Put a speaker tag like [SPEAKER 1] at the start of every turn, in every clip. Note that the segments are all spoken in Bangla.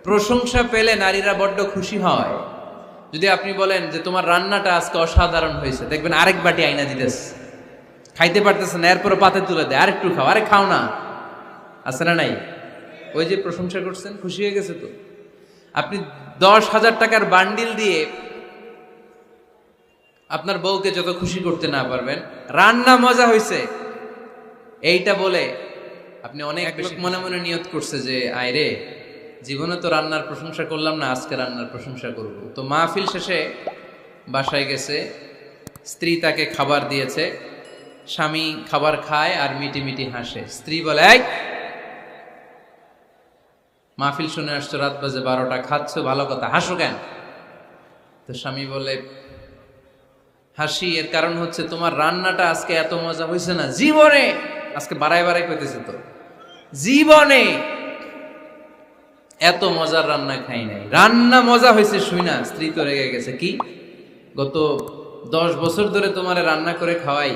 [SPEAKER 1] প্রশংসা পেলে নারীরা বড্ড খুশি হয়। যদি আপনি বলেন যে তোমার রান্নাটা আজকে অসাধারণ হয়েছে, দেখবেন আরেক বাটি আইনা দিতেছে, খাইতে পারতেছে না, এরপর পাতে তুলে দেয়, আরেকটু খাও, আরে খাও না, আছে না নাই? ওই যে প্রশংসা করছেন, খুশি হয়ে গেছে তো। আপনি 10,000 টাকার বান্ডিল দিয়ে আপনার বউকে যত খুশি করতে না পারবেন, রান্না মজা হয়েছে এইটা বলে আপনি অনেক বেশি মনে মনে নিয়ত করছে যে আয় রে, জীবনে তো রান্নার প্রশংসা করলাম না, আজকে রান্নার প্রশংসা করব। তো মাহফিল শেষে বাসায় গেছে, স্ত্রী তাকে খাবার দিয়েছে, স্বামী খাবার খায় আর মিটি মিটি হাসে। স্ত্রী বলে, এই মাহফিল শুনে আসছো, রাত বাজে 12টা, খাচ্ছ ভালো কথা, হাসো কেন? তো স্বামী বলে, হাসি এর কারণ হচ্ছে তোমার রান্নাটা আজকে এত মজা হয়েছে না জীবনে, আজকে বাড়াই বাড়াই কইতেছে তো, জীবনে এত মজার রান্না খাই নাই, রান্না মজা হয়েছে শুই না। স্ত্রী তো রেগে গেছে, কি গত 10 বছর ধরে তোমার রান্না করে খাওয়াই,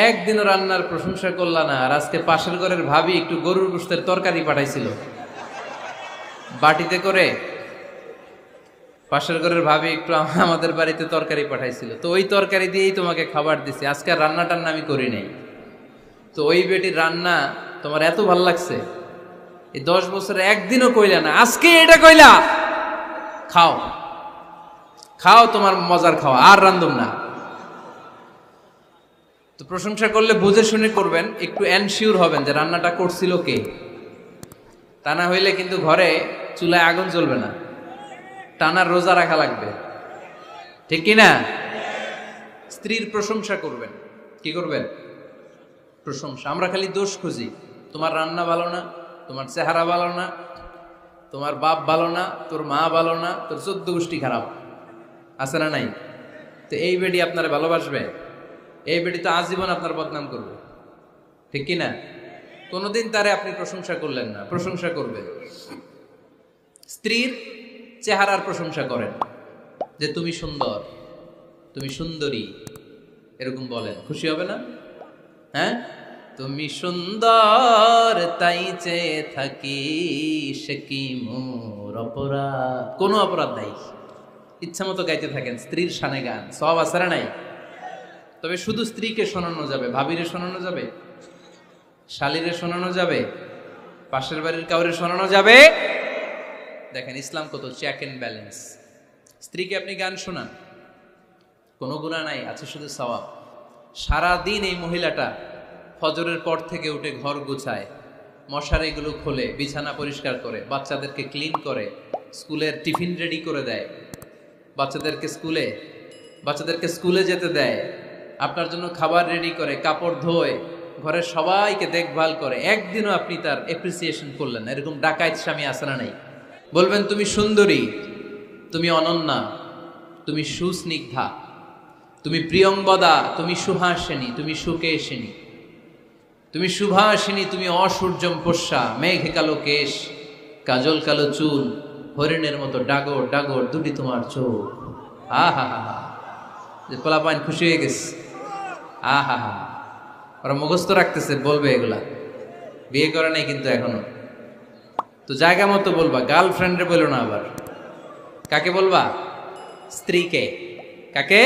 [SPEAKER 1] একদিনও রান্নার প্রশংসা করলা না, আর আজকে পাশের ঘরের ভাবি একটু গরুর গোশতের তরকারি পাঠাইছিল বাটিতে করে, পাশের ঘরের ভাবি একটু আমাদের বাড়িতে তরকারি পাঠাইছিল, তো ওই তরকারি দিয়েই তোমাকে খাবার দিছে, আজকে রান্নাটার আমি করি নাই। তো ওই বেটির রান্না তোমার এত ভাল লাগছে, এই 10 বছরে একদিনও কইলা না, আজকে এটা কইলা, খাও খাও, তোমার মজার খাওয়া, আর রান্ধুম না। তো প্রশংসা করলে বুঝে শুনে করবেন, একটু এনশিওর হবেন যে রান্নাটা করছিল কে, তা না হইলে কিন্তু ঘরে চুলায় আগুন জ্বলবে না, টানার রোজা রাখা লাগবে, ঠিক কিনা? স্ত্রীর প্রশংসা করবেন। কি করবেন? প্রশংসা। আমরা খালি দোষ খুঁজি, তোমার রান্না ভালো না, তোমার চেহারা ভালো না, তোমার বাপ ভালো না, তোর মা ভালো না, তোর 14 গোষ্ঠী খারাপ, আছে না নাই? তো এই বেডি আপনারা ভালোবাসবে? এই বেডি তো আজীবন আপনার বদনাম করবে, ঠিক কিনা? কোনোদিন তারে আপনি প্রশংসা করলেন না, প্রশংসা করবেন। স্ত্রীর চেহারার প্রশংসা করেন, যে তুমি সুন্দর, তুমি সুন্দরী, এরকম বলেন, খুশি হবে না? হ্যাঁ, তুমি সুন্দর তাই চেয়ে থাকি, সে কি মোর অপরাধ? কোনো অপরাধ নাই, ইচ্ছা মতো গাইতে থাকেন স্ত্রীর শানে গান, সব আসারা নাই। তবে শুধু স্ত্রীকে শোনানো যাবে, ভাবিরে শোনানো যাবে, শালীরে শোনানো যাবে, পাশের বাড়ির কাউরে শোনানো যাবে? দেখেন ইসলাম কত চেক এন্ড ব্যালেন্স। স্ত্রীকে আপনি গান শোনান, কোনো গুনাহ নাই, আছে শুধু সওয়াব। সারাদিন এই মহিলাটা ফজরের পর থেকে উঠে ঘর গুছায়, মশারিগুলো খোলে, বিছানা পরিষ্কার করে, বাচ্চাদেরকে ক্লিন করে, স্কুলের টিফিন রেডি করে দেয়, বাচ্চাদেরকে স্কুলে যেতে দেয়, আপনার জন্য খাবার রেডি করে, কাপড় ধোয়, ঘরের সবাইকে দেখভাল করে। একদিনও আপনি তার এপ্রিসিয়েশন করলেন না। এরকম ডাকাইত স্বামী আছে না নাই? বলবেন তুমি সুন্দরী, তুমি অনন্যা, তুমি সুস্নিগ্ধা, তুমি প্রিয়ংবদা, তুমি সুহাসিনী, তুমি সুকেশিনী, তুমি সুভাষিনী, তুমি অসূর্যম পোষ্যা, মেঘে কালো কেশ, কাজল কালো চুল, হরিণের মতো ডাগর ডাগর দুটি তোমার চোখ। আহা হা হা, যে পোলাপাইন খুশি হয়ে গেছে, আহা হা, ওরা মুখস্থ রাখতেছে, বলবে এগুলা, বিয়ে করে নাই কিন্তু এখনো। তো জায়গা মতো বলবা, গার্লফ্রেন্ডে বলো না। আবার কাকে বলবা? স্ত্রীকে। কাকে?